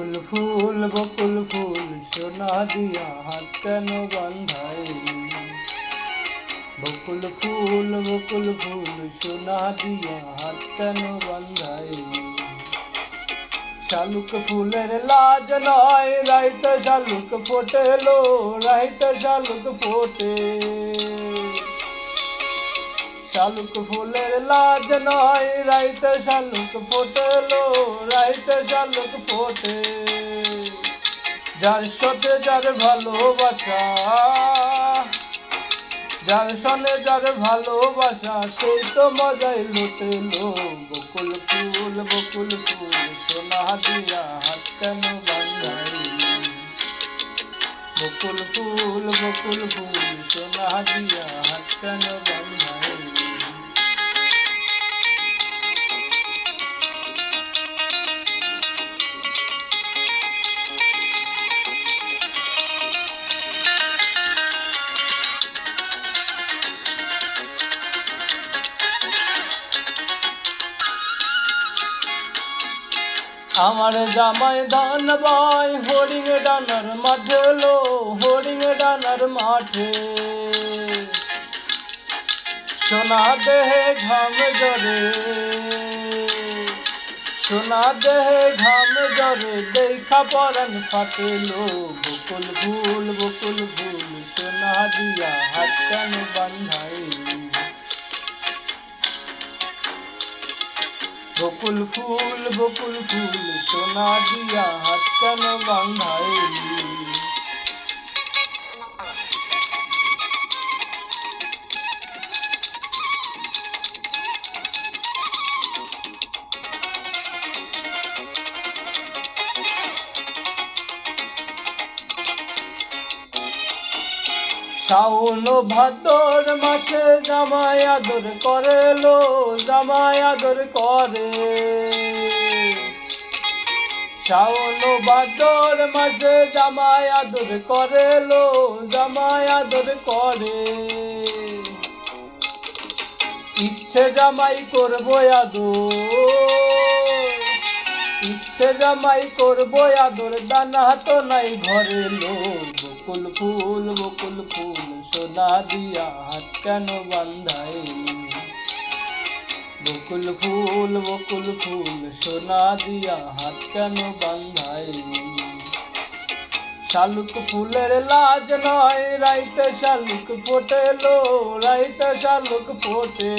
বকুল ফুল সোনা দিয়া হাত কেন বান্ধাইলি। বকুল ফুল সোনা দিয়া হাত কেন বান্ধাইলি। শালুক ফুলের লাজ নয় রাইতে শালুক ফোটেলো, রাইতে শালুক ফোটে। শালুক ফুলের লাজ নয় রাইতে শালুক ফোটেলো, রাইতে শালুক ফোটে। যার সাথে যার ভালোবাসা, যার সনে যার ভালোবাসা, সেই তো মজাই লুটেলো। বকুল ফুল সোনা দিয়া হাত কেন বান্ধাইলি। বকুল ফুল সোনা দিয়া হাত কেন বান্ধাইলি। আমার জামাই ধান বাই হরিং ডানার মাঠে লো, হরিং ডানার মাঠে। সোনা দেহে ঘাম জরে, সোনা দেহে ঘাম জরে, দেখা পরান ফাটেলো। বকুল ফুল সোনা দিয়া হাত কেন বান্ধাইলি। বকুল ফুল সোনা দিয়া হাত কেন বান্ধাইলি। শাওন ভাদর মাসে জামাই আদর করে লো, জামাই আদর করে। শাওন ভাদর মাসে জামাই আদর করে লো, জামাই আদর করে। ইচ্ছে জামাই করবো আদর, ইচ্ছে জামাই করবো আদর, দানা তো নাই ঘরে লো। বকুল ফুল সোনা দিয়া হাত কেন বান্ধাইলি। বকুল ফুল সোনা দিয়া হাত কেন বান্ধাইলি। শালুক ফুলের লাজ নয় রাইতে শালুক ফোটেলো, রাইতে শালুক ফোটে।